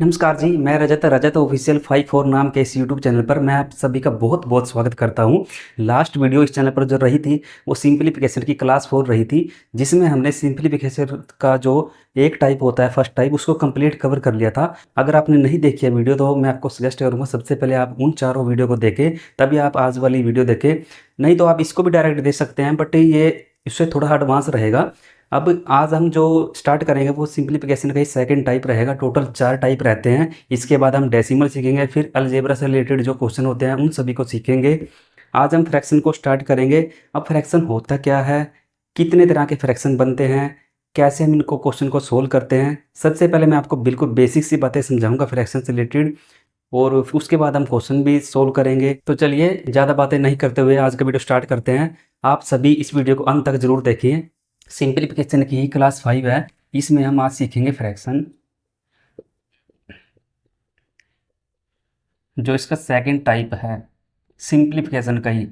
नमस्कार जी, मैं रजत रजत ऑफिशियल 54 नाम के इस यूट्यूब चैनल पर मैं आप सभी का बहुत बहुत स्वागत करता हूं। लास्ट वीडियो इस चैनल पर जो रही थी वो सिंप्लीफिकेशन की क्लास 4 रही थी, जिसमें हमने सिंप्लीफिकेशन का जो एक टाइप होता है फर्स्ट टाइप उसको कंप्लीट कवर कर लिया था। अगर आपने नहीं देखी है वीडियो तो मैं आपको सजेस्ट करूँगा सबसे पहले आप उन चारों वीडियो को देखें, तभी आप आज वाली वीडियो देखें। नहीं तो आप इसको भी डायरेक्ट देख सकते हैं, बट ये इससे थोड़ा एडवांस रहेगा। अब आज हम जो स्टार्ट करेंगे वो सिंप्लीफिकेशन का ही सेकंड टाइप रहेगा। टोटल 4 टाइप रहते हैं। इसके बाद हम डेसिमल सीखेंगे, फिर अलजेब्रा से रिलेटेड जो क्वेश्चन होते हैं उन सभी को सीखेंगे। आज हम फ्रैक्शन को स्टार्ट करेंगे। अब फ्रैक्शन होता क्या है, कितने तरह के फ्रैक्शन बनते हैं, कैसे हम इनको क्वेश्चन को सोल्व करते हैं। सबसे पहले मैं आपको बिल्कुल बेसिक सी बातें समझाऊंगा फ्रैक्शन से रिलेटेड, और उसके बाद हम क्वेश्चन भी सोल्व करेंगे। तो चलिए ज़्यादा बातें नहीं करते हुए आज का वीडियो स्टार्ट करते हैं। आप सभी इस वीडियो को अंत तक जरूर देखिए। सिंप्लीफिकेशन की ही क्लास 5 है, इसमें हम आज सीखेंगे फ्रैक्शन, जो इसका सेकंड टाइप है सिंप्लीफिकेशन का ही।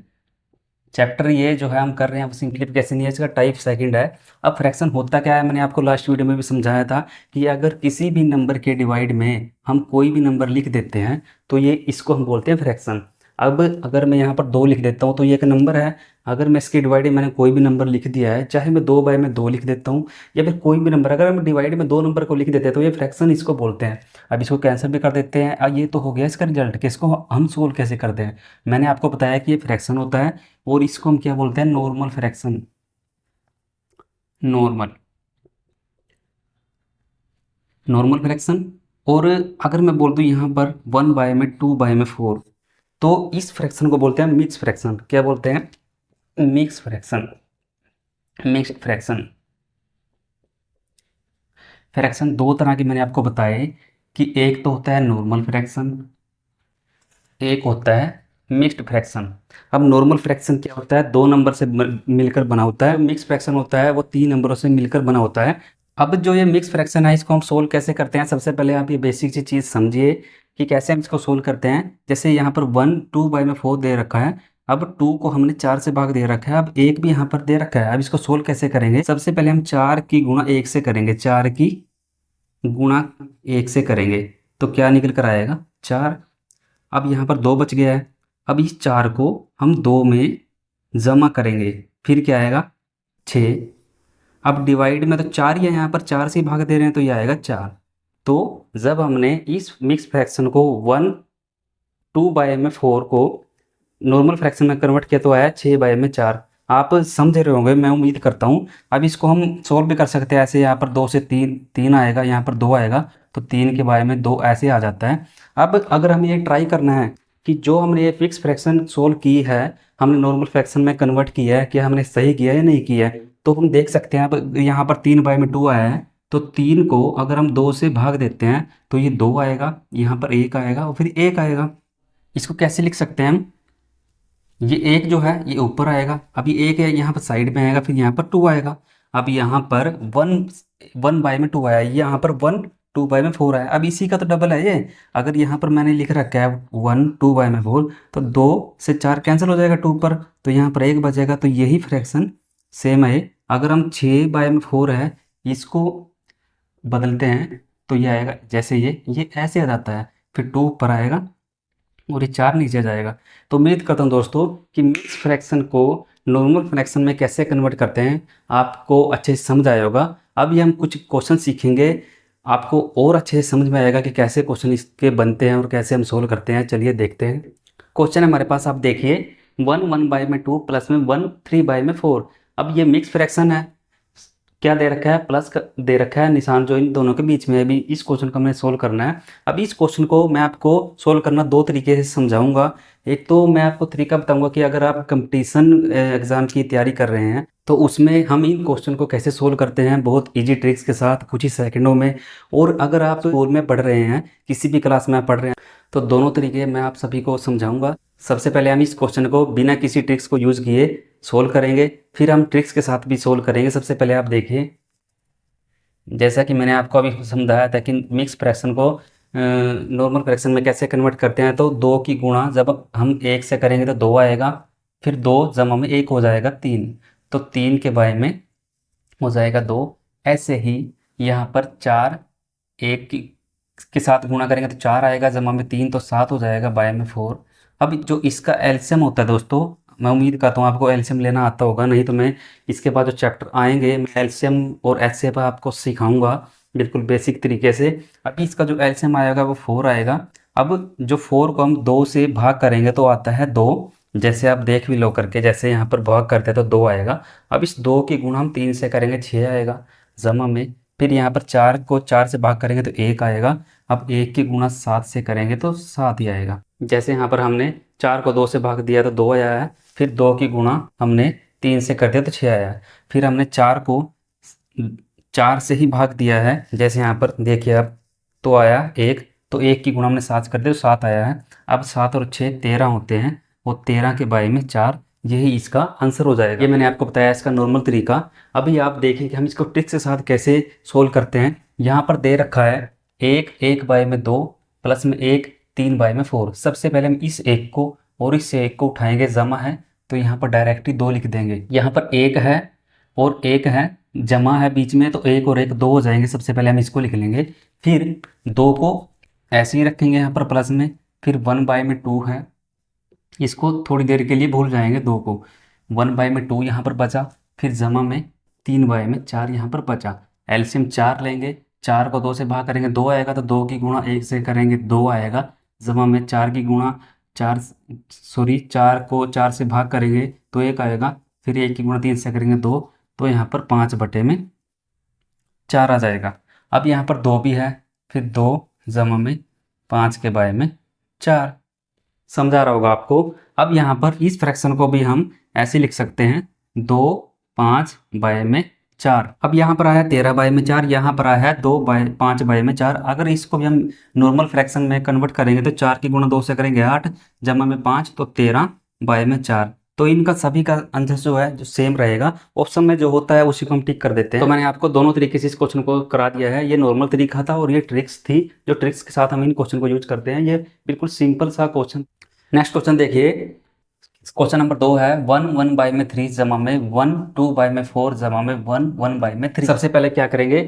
चैप्टर ये जो है हम कर रहे हैं वो सिंप्लीफिकेशन, ये इसका टाइप सेकंड है। अब फ्रैक्शन होता क्या है, मैंने आपको लास्ट वीडियो में भी समझाया था कि अगर किसी भी नंबर के डिवाइड में हम कोई भी नंबर लिख देते हैं तो ये इसको हम बोलते हैं फ्रैक्शन। अब अगर मैं यहाँ पर 2 लिख देता हूँ तो ये एक नंबर है। अगर मैं इसके डिवाइड में मैंने कोई भी नंबर लिख दिया है, चाहे मैं 2 बाय में 2 लिख देता हूँ या फिर कोई भी नंबर, अगर हम डिवाइड में 2 नंबर को लिख देते हैं तो ये फ्रैक्शन इसको बोलते हैं। अब इसको कैंसिल भी कर देते हैं। ये तो हो गया इसका रिजल्ट कि इसको हम सोल्व कैसे करते हैं। मैंने आपको बताया कि ये फ्रैक्शन होता है और इसको हम क्या बोलते हैं, normal fraction. Normal normal fraction. और अगर मैं बोल दूं यहाँ पर 1 बाय में 2 बाय में 4, तो इस फ्रैक्शन को बोलते हैं मिक्स फ्रैक्शन। क्या बोलते हैं? Mix fraction. Mixed fraction. Fraction दो तरह की मैंने आपको बताए कि एक तो होता है नॉर्मल फ्रैक्शन, एक होता है मिक्स्ड फ्रैक्शन। अब नॉर्मल फ्रैक्शन क्या होता है, 2 नंबर से मिलकर बना होता है। मिक्स फ्रैक्शन होता है वो 3 नंबरों से मिलकर बना होता है। अब जो ये मिक्स फ्रैक्शन है इसको हम सोल्व कैसे करते हैं, सबसे पहले आप ये बेसिक सी चीज़ समझिए कि कैसे हम इसको सोल्व करते हैं। जैसे यहाँ पर 1 2 बाय में 4 दे रखा है। अब 2 को हमने 4 से भाग दे रखा है, अब 1 भी यहाँ पर दे रखा है। अब इसको सोल्व कैसे करेंगे, सबसे पहले हम 4 की गुणा 1 से करेंगे। 4 की गुणा 1 से करेंगे तो क्या निकल कर आएगा, 4। अब यहाँ पर 2 बच गया है। अब इस 4 को हम 2 में जमा करेंगे, फिर क्या आएगा, 6। अब डिवाइड में तो 4 ही है, यहाँ पर 4 से ही भाग दे रहे हैं तो ये आएगा 4। तो जब हमने इस मिक्स फ्रैक्शन को 1 2 बाय में 4 को नॉर्मल फ्रैक्शन में कन्वर्ट किया तो आया 6 बाय में 4। आप समझ रहे होंगे, मैं उम्मीद करता हूँ। अब इसको हम सोल्व भी कर सकते हैं ऐसे, यहाँ पर 2 से 3 3 आएगा, यहाँ पर 2 आएगा तो 3 के बाय में 2 ऐसे आ जाता है। अब अगर हमें ये ट्राई करना है कि जो हमने ये फिक्स फ्रैक्शन सोल्व की है, हमने नॉर्मल फ्रैक्शन में कन्वर्ट किया है, कि हमने सही किया है या नहीं किया है, तो हम देख सकते हैं। अब यहाँ पर 3 बाय में 2 आया है, तो 3 को अगर हम 2 से भाग देते हैं तो ये 2 आएगा, यहाँ पर 1 आएगा और फिर 1 आएगा। इसको कैसे लिख सकते हैं हम, ये एक जो है ये ऊपर आएगा, अभी एक है यहाँ पर साइड में आएगा, फिर यहाँ पर 2 आएगा। अब यहाँ पर 1 बाय में 2 आया, यहाँ पर 1 2 बाय में 4 आया। अब इसी का तो डबल है ये। अगर यहाँ पर मैंने लिख रखा है 1 2 बाय में 4, तो 2 से 4 कैंसिल हो जाएगा 2 पर, तो यहाँ पर 1 बचेगा। तो यही फ्रैक्शन सेम है। अगर हम 6 बाय में 4 है, इसको बदलते हैं तो ये आएगा जैसे ये ऐसे आ जाता है, फिर 2 ऊपर आएगा और ये 4 नीचे आ जाएगा। तो उम्मीद करता हूँ दोस्तों कि मिक्स फ्रैक्शन को नॉर्मल फ्रैक्शन में कैसे कन्वर्ट करते हैं आपको अच्छे से समझ आया होगा। अभी हम कुछ क्वेश्चन सीखेंगे, आपको और अच्छे से समझ में आएगा कि कैसे क्वेश्चन इसके बनते हैं और कैसे हम सोल्व करते हैं। चलिए देखते हैं। क्वेश्चन हमारे पास, आप देखिए 1 बाय में 2 प्लस में 1 3 बाय में 4। अब ये मिक्स फ्रैक्शन है, क्या दे रखा है, प्लस दे रखा है निशान जो इन दोनों के बीच में है। अभी इस क्वेश्चन को हमें सोल्व करना है। अब इस क्वेश्चन को मैं आपको सोल्व करना 2 तरीके से समझाऊंगा। एक तो मैं आपको तरीका बताऊंगा कि अगर आप कंपटीशन एग्जाम की तैयारी कर रहे हैं तो उसमें हम इन क्वेश्चन को कैसे सोल्व करते हैं, बहुत इजी ट्रिक्स के साथ कुछ ही सेकंडों में। और अगर आप स्कूल में पढ़ रहे हैं, किसी भी क्लास में आप पढ़ रहे हैं, तो दोनों तरीके मैं आप सभी को समझाऊंगा। सबसे पहले हम इस क्वेश्चन को बिना किसी ट्रिक्स को यूज़ किए सोल्व करेंगे, फिर हम ट्रिक्स के साथ भी सोल्व करेंगे। सबसे पहले आप देखिए, जैसा कि मैंने आपको अभी समझाया था कि मिक्स फ्रैक्शन को नॉर्मल फ्रैक्शन में कैसे कन्वर्ट करते हैं। तो 2 की गुणा जब हम 1 से करेंगे तो 2 आएगा, फिर 2 जमा में 1 हो जाएगा 3, तो 3 के बाय में हो जाएगा 2। ऐसे ही यहाँ पर 4 1 की के साथ गुणा करेंगे तो 4 आएगा, जमा में 3 तो 7 हो जाएगा, बाय में 4। अब जो इसका एलसीएम होता है दोस्तों, मैं उम्मीद करता हूँ आपको एलसीएम लेना आता होगा, नहीं तो मैं इसके बाद जो चैप्टर आएंगे मैं एलसीएम और एचसीएफ आपको सिखाऊंगा बिल्कुल बेसिक तरीके से। अभी इसका जो एलसीएम आएगा वो 4 आएगा। अब जो 4 को हम 2 से भाग करेंगे तो आता है 2, जैसे आप देख भी लो करके, जैसे यहाँ पर भाग करते हैं तो 2 आएगा। अब इस 2 की गुणा हम 3 से करेंगे 6 आएगा, जमा में फिर यहाँ पर 4 को 4 से भाग करेंगे तो 1 आएगा। अब 1 की गुणा 7 से करेंगे तो 7 ही आएगा। जैसे यहाँ पर हमने 4 को 2 से भाग दिया तो 2 आया है, फिर 2 की गुणा हमने 3 से कर दिया तो 6 आया है, फिर हमने 4 को 4 से ही भाग दिया है, जैसे यहाँ पर देखिए अब, तो आया 1, तो 1 की गुणा हमने 7 कर दिया तो 7 आया है। अब 7 और 6 13 होते हैं, वो 13 के बाई में 4, यही इसका आंसर हो जाएगा। ये मैंने आपको बताया इसका नॉर्मल तरीका। अभी आप देखें कि हम इसको ट्रिक के साथ कैसे सोल्व करते हैं। यहाँ पर दे रखा है 1 बाई में 2 प्लस में 1 3 बाई में 4। सबसे पहले हम इस 1 को और इस 1 को उठाएंगे, जमा है तो यहाँ पर डायरेक्टली 2 लिख देंगे। यहाँ पर 1 है और 1 है, जमा है बीच में तो 1 और 1 2 हो जाएंगे। सबसे पहले हम इसको लिख लेंगे, फिर 2 को ऐसे ही रखेंगे यहाँ पर प्लस में, फिर 1 बाई में 2 है, इसको थोड़ी देर के लिए भूल जाएंगे 2 को। 1 बाई में 2 यहाँ पर बचा, फिर जमा में 3 बाई में 4 यहाँ पर बचा। एलसीएम 4 लेंगे, 4 को 2 से भाग करेंगे 2 आएगा, तो 2 की गुणा 1 से करेंगे 2 आएगा, जमा में 4 की गुणा 4 को 4 से भाग करेंगे तो 1 आएगा, फिर 1 की गुणा 3 से करेंगे 2, तो यहाँ पर 5 बटे में 4 आ जाएगा। अब यहाँ पर 2 भी है, फिर 2 जमा में 5 के बाय में 4। समझा रहा होगा आपको। अब यहाँ पर इस फ्रैक्शन को भी हम ऐसे लिख सकते हैं 2 5 बाय में 4। अब यहाँ पर आया 13 बाय में 4, यहाँ पर आया है 2 बाय 5 बाय में 4। अगर इसको भी हम नॉर्मल फ्रैक्शन में कन्वर्ट करेंगे तो 4 की गुणा 2 से करेंगे 8, जमा में 5 तो 13 बाय में 4। तो इनका सभी का आंसर जो है जो सेम रहेगा, ऑप्शन में जो होता है उसी को हम टिक कर देते हैं। तो मैंने आपको दोनों तरीके से इस क्वेश्चन को करा दिया है। ये नॉर्मल तरीका था और ये ट्रिक्स थी, जो ट्रिक्स के साथ हम इन क्वेश्चन को यूज करते हैं। ये बिल्कुल सिंपल सा क्वेश्चन। नेक्स्ट क्वेश्चन देखिए, क्वेश्चन नंबर 2 है 1 बाई में 3 जमा में 1 2 बाई में 4 जमा में 1 बाई में 3। सबसे पहले क्या करेंगे,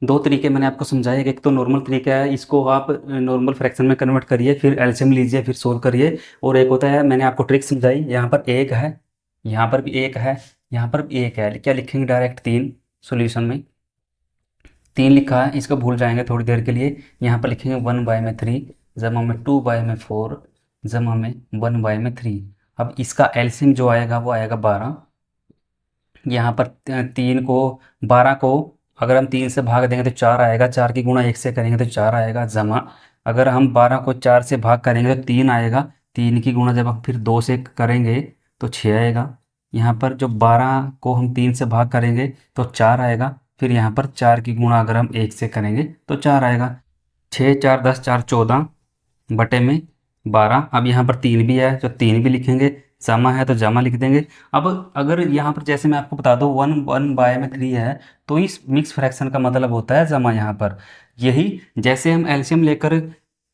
दो तरीके मैंने आपको समझाए। एक तो नॉर्मल तरीका है, इसको आप नॉर्मल फ्रैक्शन में कन्वर्ट करिए, फिर एलसीएम लीजिए, फिर सोल्व करिए। और एक होता है, मैंने आपको ट्रिक समझाई, यहाँ पर 1 है, यहाँ पर भी 1 है, यहाँ पर भी 1 है, क्या लिखेंगे डायरेक्ट 3। सोल्यूशन में 3 लिखा है, इसको भूल जाएंगे थोड़ी देर के लिए। यहाँ पर लिखेंगे 1 बाई में 3 जमा में 2 बाई में 4 जमा में 1 बाई में 3। अब इसका एलसीएम जो आएगा वो आएगा 12। यहाँ पर 3 को 12 को अगर हम 3 से भाग देंगे तो 4 आएगा, 4 की गुणा 1 से करेंगे तो 4 आएगा, जमा अगर हम 12 को 4 से भाग करेंगे तो 3 आएगा, 3 की गुणा जब हम फिर 2 से करेंगे तो 6 आएगा। यहाँ पर जो 12 को हम 3 से भाग करेंगे तो 4 आएगा, फिर यहाँ पर 4 की गुणा अगर हम 1 से करेंगे तो 4 आएगा। 6 4 10 4 14 बटे में 12। अब यहाँ पर 3 भी है, तो 3 भी लिखेंगे, जमा है तो जमा लिख देंगे। अब अगर यहाँ पर जैसे मैं आपको बता दूँ 1 बाय में 3 है, तो इस मिक्स फ्रैक्शन का मतलब होता है जमा। यहाँ पर यही जैसे हम एलसीएम लेकर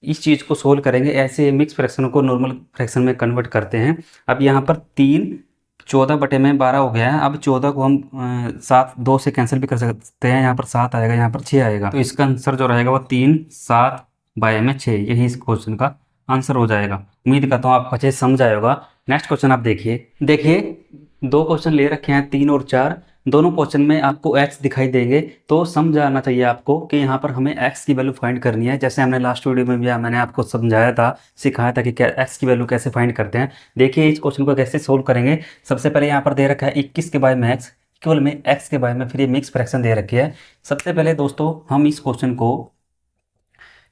इस चीज़ को सोल्व करेंगे, ऐसे मिक्स फ्रैक्शन को नॉर्मल फ्रैक्शन में कन्वर्ट करते हैं। अब यहाँ पर 3 14 बटे में 12 हो गया है। अब 14 को हम 7 2 से कैंसिल भी कर सकते हैं, यहाँ पर 7 आएगा, यहाँ पर 6 आएगा, तो इसका आंसर जो रहेगा वो 3 7 बाय में 6, यही इस क्वेश्चन का आंसर हो जाएगा। उम्मीद करता हूँ आपको अच्छे से समझ आएगा। नेक्स्ट क्वेश्चन आप देखिए दो क्वेश्चन ले रखे हैं 3 और 4। दोनों क्वेश्चन में आपको x दिखाई देंगे, तो समझ आना चाहिए आपको कि यहाँ पर हमें x की वैल्यू फाइंड करनी है। जैसे हमने लास्ट वीडियो में भी मैंने आपको समझाया था, सिखाया था कि x की वैल्यू कैसे फाइंड करते हैं। देखिए इस क्वेश्चन को कैसे सोल्व करेंगे। सबसे पहले यहाँ पर दे रखा है 21 के बाय में x, केवल में x के बाय में, फिर ये मिक्स फ्रैक्शन दे रखी है। सबसे पहले दोस्तों हम इस क्वेश्चन को,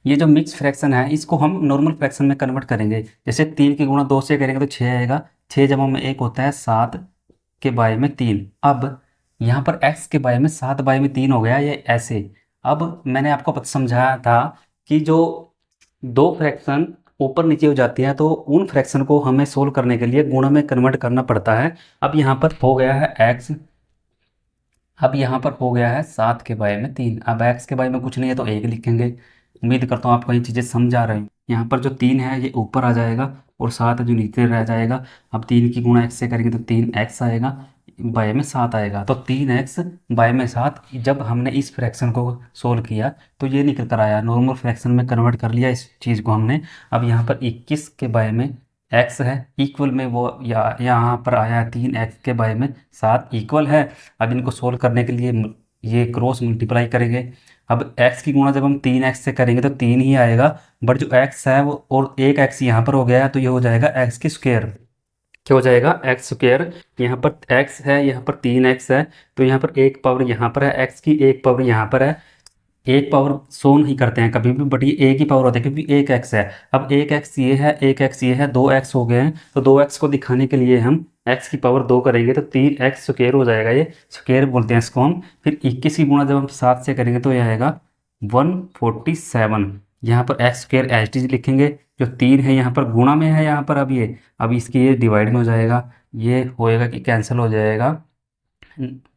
ये जो मिक्स फ्रैक्शन है इसको हम नॉर्मल फ्रैक्शन में कन्वर्ट करेंगे। जैसे 3 की गुणा 2 से करेंगे तो 6 आएगा, 6 जमा में 1 होता है 7 के बाय में 3। अब यहाँ पर x के बाय में 7 बाय में 3 हो गया, ये ऐसे। अब मैंने आपको समझाया था कि जो दो फ्रैक्शन ऊपर नीचे हो जाती हैं तो उन फ्रैक्शन को हमें सोल्व करने के लिए गुणा में कन्वर्ट करना पड़ता है। अब यहाँ पर हो गया है x, अब यहाँ पर हो गया है 7 के बाय में 3। अब x के बाय में कुछ नहीं है तो 1 लिखेंगे। उम्मीद करता हूँ आपको ये चीज़ें समझ आ रही हैं। यहाँ पर जो 3 है ये ऊपर आ जाएगा और 7 जो नीचे रह जाएगा। अब 3 की गुणा x से करेंगे तो 3x आएगा। बाय में 7 आएगा। तो 3x बाय में 7, जब हमने इस फ्रैक्शन को सोल्व किया तो ये निकल कर आया, नॉर्मल फ्रैक्शन में कन्वर्ट कर लिया इस चीज़ को हमने। अब यहाँ पर 21 के बाय में x है, इक्वल में वो यहाँ पर आया 3x के बाय में 7 इक्वल है। अब इनको सोल्व करने के लिए ये क्रॉस मल्टीप्लाई करेंगे। अब x की गुणा जब हम 3x से करेंगे तो 3 ही आएगा, बट जो x है वो और एक x यहाँ पर हो गया है, तो ये हो जाएगा x की स्क्वायर। क्या हो जाएगा? X square. यहाँ पर x है, यहाँ पर 3x है, तो यहाँ पर एक पावर यहाँ पर है x की, एक पावर यहाँ पर है। एक पावर शो नहीं करते हैं कभी भी, बट ये एक ही पावर होता है क्योंकि एक x है। अब एक x ये है, एक x ये है, 2x हो गए हैं। तो 2x को दिखाने के लिए हम x की पावर 2 करेंगे तो 3x स्क्वायर हो जाएगा, ये स्क्वायर बोलते हैं इसको हम। फिर 21 की गुणा जब हम 7 से करेंगे तो यह आएगा 147। यहाँ पर एक्स स्क्वायर एच डी लिखेंगे, जो 3 है यहाँ पर गुणा में है, यहाँ पर अब इसकी ये डिवाइड में हो जाएगा, ये होएगा कि कैंसिल हो जाएगा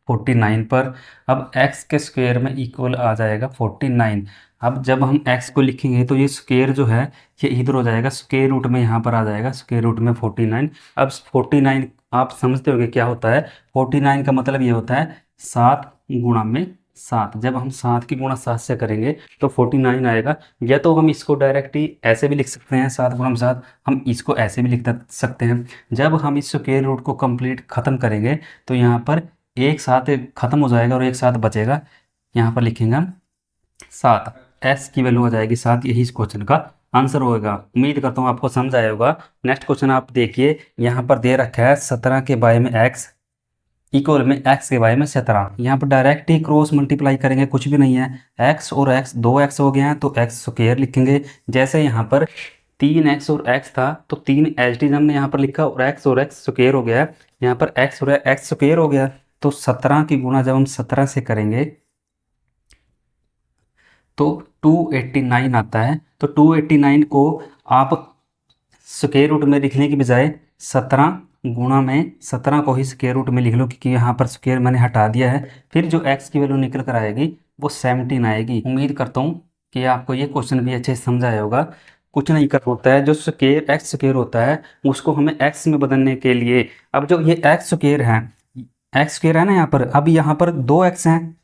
49 पर। अब x के स्क्वायर में इक्वल आ जाएगा 49। अब जब हम x को लिखेंगे तो ये स्क्वायर जो है ये इधर हो जाएगा, स्क्वायर रूट में यहाँ पर आ जाएगा, स्क्वायर रूट में 49। अब 49 आप समझते होंगे क्या होता है। 49 का मतलब ये होता है 7 गुणा में 7। जब हम 7 की गुणा 7 से करेंगे तो 49 आएगा। या तो हम इसको डायरेक्ट ही ऐसे भी लिख सकते हैं, 7 गुणा में 7, हम इसको ऐसे भी लिख सकते हैं। जब हम इस स्क्वायर रूट को कंप्लीट ख़त्म करेंगे तो यहाँ पर एक साथ खत्म हो जाएगा और एक साथ बचेगा, यहाँ पर लिखेंगे हम 7, s की वैल्यू हो जाएगी 7। यही इस क्वेश्चन का आंसर होगा। उम्मीद करता हूँ आपको समझ आया होगा। नेक्स्ट क्वेश्चन आप देखिए, यहाँ पर दे रखा है 17 के बाय में x इक्वल में x के बाय में 17। यहाँ पर डायरेक्ट ही क्रॉस मल्टीप्लाई करेंगे, कुछ भी नहीं है, x और x 2x हो गए हैं तो x स्क्वायर लिखेंगे। जैसे यहाँ पर 3x और x था तो 3 एच डी हमने यहाँ पर लिखा और x स्क्वायर हो गया, यहाँ पर x और x स्क्वायर हो गया। तो 17 की गुणा जब हम 17 से करेंगे तो 289 आता है। तो 289 को आप स्क्वायर रूट में लिखने की बजाय 17 गुणा में 17 को ही स्क्वायर रूट में लिख लो, क्योंकि यहाँ पर स्क्वायर मैंने हटा दिया है। फिर जो x की वैल्यू निकल कर आएगी वो 17 आएगी। उम्मीद करता हूँ कि आपको ये क्वेश्चन भी अच्छे से समझ आया होगा। कुछ नहीं कर होता है, जो स्क्वायर एक्स स्क्वायर होता है उसको हमें x में बदलने के लिए, अब जो ये एक्स स्क्वायर है ना यहाँ पर, अब यहाँ पर 2x हैं,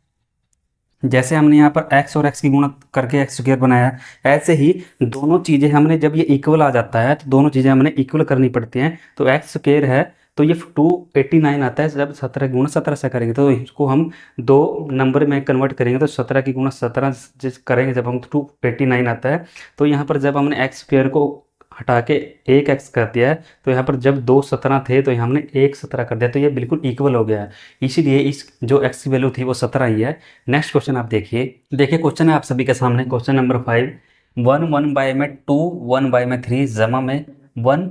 जैसे हमने यहाँ पर x और x की गुणा करके एक्स स्क्वायर बनाया, ऐसे ही दोनों चीज़ें हमने जब ये इक्वल आ जाता है तो दोनों चीज़ें हमने इक्वल करनी पड़ती हैं। तो एक्स स्क्वायर है तो ये 289 आता है। जब 17 गुणा 17 से करेंगे तो इसको हम 2 नंबर में कन्वर्ट करेंगे तो 17 की गुणा 17 जिस करेंगे जब हम 289 आता है। तो यहाँ पर जब हमने एक्स स्क्वायर को हटा के एक एक्स कर दिया है तो यहाँ पर जब 2 17 थे तो यहाँ हमने 1 17 कर दिया, तो ये बिल्कुल इक्वल हो गया है। इसीलिए इस जो एक्स की वैल्यू थी वो 17 ही है। नेक्स्ट क्वेश्चन आप देखिए क्वेश्चन है आप सभी के सामने, क्वेश्चन नंबर 5। 1 बाय में 2 1 बाय में 3 जमा में 1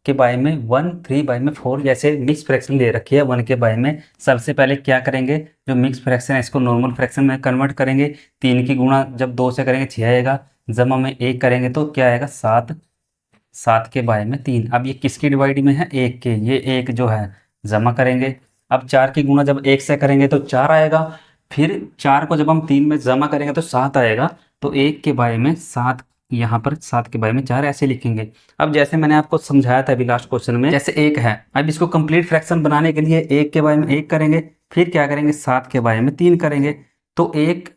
के बाय में 1 3 बाय में 4 जैसे मिक्स फ्रैक्शन दे रखी है 1 के बाय में। सबसे पहले क्या करेंगे, जो मिक्स फ्रैक्शन है इसको नॉर्मल फ्रैक्शन में कन्वर्ट करेंगे। 3 की गुणा जब 2 से करेंगे 6 आएगा, जमा में 1 करेंगे तो क्या आएगा 7, 7 के बाय में 3। अब ये किसकी डिवाइड में है, 1 के, ये 1 जो है जमा करेंगे। अब 4 की गुणा जब 1 से करेंगे तो 4 आएगा, फिर 4 को जब हम 3 में जमा करेंगे तो 7 आएगा। तो 1 के बाय में 7, यहाँ पर 7 के बाय में 4 ऐसे लिखेंगे। अब जैसे मैंने आपको समझाया था अभी लास्ट क्वेश्चन में, जैसे 1 है, अब इसको कंप्लीट फ्रैक्शन बनाने के लिए 1 के बाय में 1 करेंगे, फिर क्या करेंगे 7 के बाय में 3 करेंगे। तो 1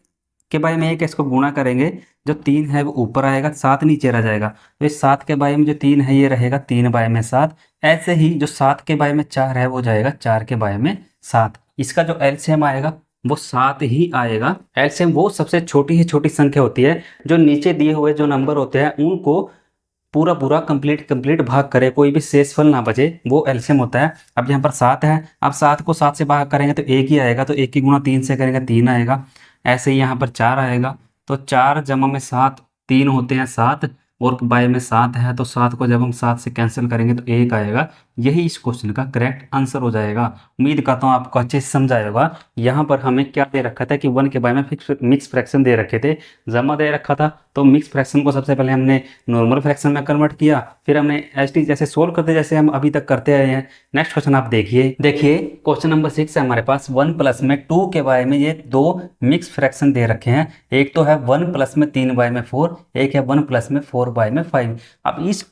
के बाय में 1 इसको गुणा करेंगे, जो 3 है वो ऊपर आएगा, 7 नीचे रह जाएगा। तो इस 7 के बाय में जो 3 है ये रहेगा 3 बाय में 7। ऐसे ही जो 7 के बाय में 4 है वो जाएगा 4 के बाय में 7। इसका जो एलसीएम आएगा वो 7 ही आएगा। एलसीएम वो सबसे छोटी संख्या होती है, जो नीचे दिए हुए जो नंबर होते हैं उनको पूरा कंप्लीट भाग करे, कोई भी शेषफल ना बचे, वो एलसीएम होता है। अब यहाँ पर 7 है, अब 7 को 7 से भाग करेंगे तो 1 ही आएगा, तो 1 की गुणा 3 से करेंगे 3 आएगा। ऐसे ही यहाँ पर 4 आएगा, तो 4 जमा में 7, 3 होते हैं 7 और बाय में 7 है, तो 7 को जब हम 7 से कैंसिल करेंगे तो 1 आएगा। यही इस क्वेश्चन का करेक्ट आंसर हो जाएगा। उम्मीद करता हूँ आपको अच्छे से समझ आएगा। यहाँ पर हमें क्या दे रखा था कि 1 के बाय में मिक्स फ्रैक्शन दे रखे थे, जमा दे रखा था। तो मिक्स फ्रैक्शन को सबसे पहले हमने नॉर्मल फ्रैक्शन में कन्वर्ट किया, फिर हमने एचटी जैसे सोल्व करते जैसे हम अभी तक करते आए हैं। नेक्स्ट क्वेश्चन आप देखिए क्वेश्चन नंबर 6 है हमारे पास। 1 प्लस में 2 के बाय में ये 2 मिक्स फ्रैक्शन दे रखे हैं। एक तो है 1 प्लस में 3 बाय में 4, एक है 1 प्लस में 4 बाय में 5। अब इस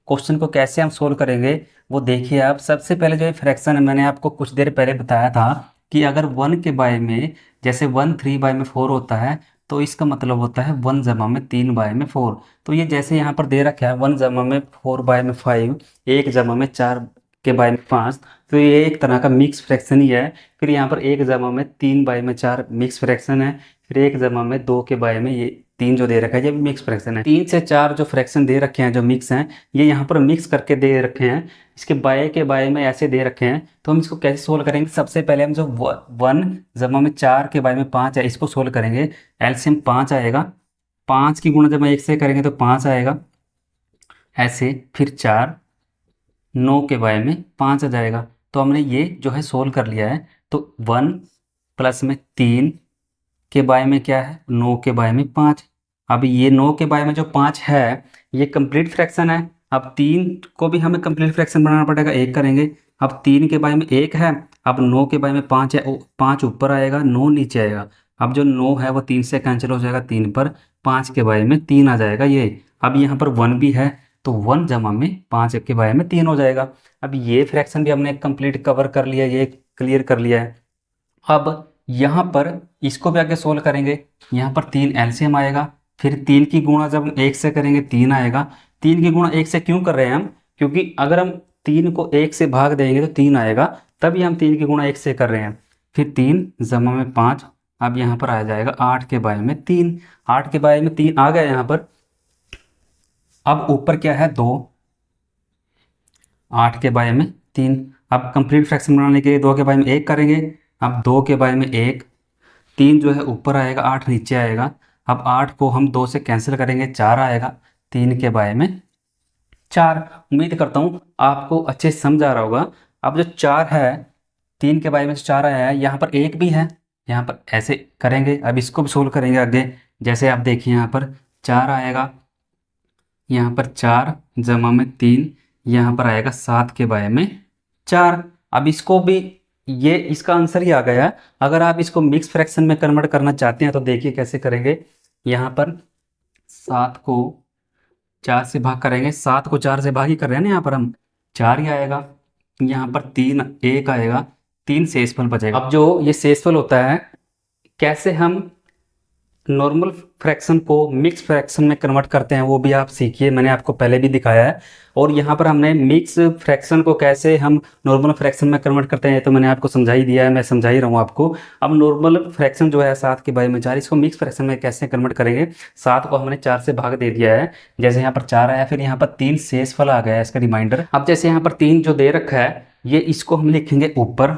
क्वेश्चन को कैसे हम सोल्व करेंगे वो देखिए आप। सबसे पहले जो ये फ्रैक्शन है, मैंने आपको कुछ देर पहले बताया था कि अगर 1 के बारे में, जैसे 1 3 बाय में 4 होता है, तो इसका मतलब होता है 1 जमा में 3 बाय में 4। तो ये जैसे यहाँ पर दे रखा है 1 जमा में 4 बाय में 5, 1 जमा में 4 के बाय में 5, तो ये एक तरह का मिक्स फ्रैक्शन ही है। फिर यहाँ पर 1 जमा में 3 बाय में 4 मिक्स फ्रैक्शन है। फिर 1 जमा में 2 के बाय में ये 3 जो दे रखा है ये भी मिक्स फ्रैक्शन है। 3 से 4 जो फ्रैक्शन दे रखे हैं जो मिक्स हैं, ये यहाँ पर मिक्स करके दे रखे हैं। इसके बाय के बाय में ऐसे दे रखे हैं, तो हम इसको कैसे सोल्व करेंगे? सबसे पहले हम जो 1 जमा में 4 के बाय में 5 है इसको सोल्व करेंगे। एलसीएम 5 आएगा, 5 की गुणा जब हम 1 से करेंगे तो 5 आएगा ऐसे। फिर 4, 9 के बाय में 5 आ जाएगा। तो हमने ये जो है सोल्व कर लिया है। तो 1 प्लस में 3 के बाय में क्या है, 9 के बाय में 5। अब ये 9 के बाय में जो 5 है ये कंप्लीट फ्रैक्शन है। अब 3 को भी हमें कंप्लीट फ्रैक्शन बनाना पड़ेगा, 1 करेंगे। अब 3 के बाय में 1 है, अब 9 के बाय में 5 है, 5 ऊपर आएगा, 9 नीचे आएगा। अब जो 9 है वो 3 से कैंसिल हो जाएगा, 3 पर, 5 के बाय में 3 आ जाएगा ये। अब यहाँ पर 1 भी है, तो 1 जमा में 5 के बाय में 3 हो जाएगा। अब ये फ्रैक्शन भी हमने कंप्लीट कवर कर लिया, ये क्लियर कर लिया है। अब यहाँ पर इसको भी आगे सोल्व करेंगे। यहाँ पर 3 एलसीएम आएगा। फिर 3 की गुणा जब हम 1 से करेंगे 3 आएगा। 3 की गुणा 1 से क्यों कर रहे हैं हम? क्योंकि अगर हम 3 को 1 से भाग देंगे तो 3 आएगा, तभी हम 3 की गुणा 1 से कर रहे हैं। फिर 3 जमा में 5, अब यहाँ पर आ जाएगा 8 के बाय में 3। 8 के बाय में 3 आ गया यहाँ पर। अब ऊपर क्या है, 2, 8 के बाय में 3। अब कंप्लीट फ्रैक्शन बनाने के लिए 2 के बाय में 1 करेंगे। अब 2 के बाय में 1, 3 जो है ऊपर आएगा, 8 नीचे आएगा। अब 8 को हम 2 से कैंसिल करेंगे, 4 आएगा, 3 के बाय में 4। उम्मीद करता हूँ आपको अच्छे से समझ आ रहा होगा। अब जो 4 है, 3 के बाय में 4 आया है, यहाँ पर 1 भी है, यहाँ पर ऐसे करेंगे। अब इसको भी सोल्व करेंगे आगे। जैसे आप देखिए यहाँ पर 4 आएगा, यहाँ पर 4 जमा में 3, यहाँ पर आएगा 7 के बाय में 4। अब इसको भी, ये इसका आंसर ही आ गया है। अगर आप इसको मिक्स फ्रैक्शन में कन्वर्ट करना चाहते हैं तो देखिए कैसे करेंगे। यहाँ पर 7 को 4 से भाग करेंगे, 7 को 4 से भाग ही कर रहे हैं ना, यहाँ पर हम 4 ही आएगा। यहाँ पर 3 1 आएगा, 3 शेषफल बचेगा। अब जो ये शेषफल होता है, कैसे हम नॉर्मल फ्रैक्शन को मिक्स फ्रैक्शन में कन्वर्ट करते हैं वो भी आप सीखिए, मैंने आपको पहले भी दिखाया है। और यहाँ पर हमने मिक्स फ्रैक्शन को कैसे हम नॉर्मल फ्रैक्शन में कन्वर्ट करते हैं तो मैंने आपको समझा ही दिया है, मैं समझा ही रहा हूँ आपको। अब नॉर्मल फ्रैक्शन जो है 7 के बाय में 4, इसको मिक्स फ्रैक्शन में कैसे कन्वर्ट करेंगे? 7 को हमने 4 से भाग दे दिया है, जैसे यहाँ पर 4 आया, फिर यहाँ पर 3 शेषफल आ गया है इसका रिमाइंडर। अब जैसे यहाँ पर 3 जो दे रखा है, ये इसको हम लिखेंगे ऊपर,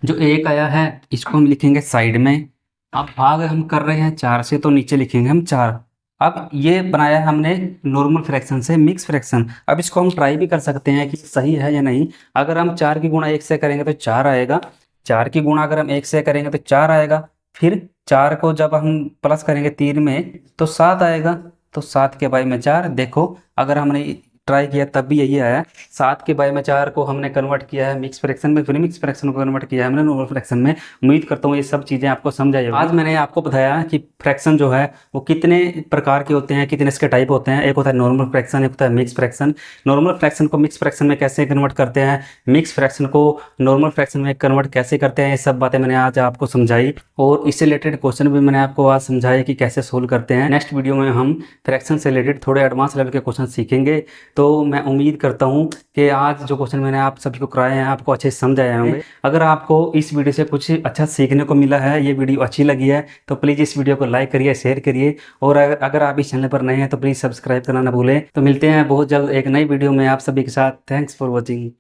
जो 1 आया है इसको हम लिखेंगे साइड में। अब भाग हम कर रहे हैं 4 से, तो नीचे लिखेंगे हम 4। अब ये बनाया है हमने नॉर्मल फ्रैक्शन से मिक्स फ्रैक्शन। अब इसको हम ट्राई भी कर सकते हैं कि सही है या नहीं। अगर हम 4 की गुणा 1 से करेंगे तो 4 आएगा, 4 की गुणा अगर हम 1 से करेंगे तो 4 आएगा। फिर 4 को जब हम प्लस करेंगे 3 में तो 7 आएगा, तो 7 के बाय में 4। देखो अगर हमने ट्राई किया तब भी यही आया। 7 के बाय में 4 को हमने कन्वर्ट किया है मिक्स फ्रैक्शन में, फिर मिक्स फ्रैक्शन को कन्वर्ट किया है हमने नॉर्मल फ्रैक्शन में। उम्मीद करता हूँ ये सब चीज़ें आपको समझ आई होगी। आज मैंने आपको बताया कि फ्रैक्शन जो है वो कितने प्रकार के होते हैं, कितने इसके टाइप होते हैं। एक होता है नॉर्मल फ्रैक्शन, एक होता है मिक्स फ्रैक्शन। नॉर्मल फ्रैक्शन को मिक्स फ्रैक्शन में कैसे कन्वर्ट करते हैं, मिक्स फ्रैक्शन को नॉर्मल फ्रैक्शन में कन्वर्ट कैसे करते हैं, ये सब बातें मैंने आज आपको समझाई। और इससे रिलेटेड क्वेश्चन भी मैंने आपको आज समझाया कि कैसे सोल्व करते हैं। नेक्स्ट वीडियो में हम फ्रैक्शन से रिलेटेड थोड़े एडवांस लेवल के क्वेश्चन सीखेंगे। तो मैं उम्मीद करता हूं कि आज जो क्वेश्चन मैंने आप सभी को कराए हैं आपको अच्छे से समझ आए होंगे। अगर आपको इस वीडियो से कुछ अच्छा सीखने को मिला है, ये वीडियो अच्छी लगी है, तो प्लीज़ इस वीडियो को लाइक करिए, शेयर करिए। और अगर आप इस चैनल पर नए हैं तो प्लीज़ सब्सक्राइब करना ना भूलें। तो मिलते हैं बहुत जल्द एक नई वीडियो में आप सभी के साथ। Thanks for watching.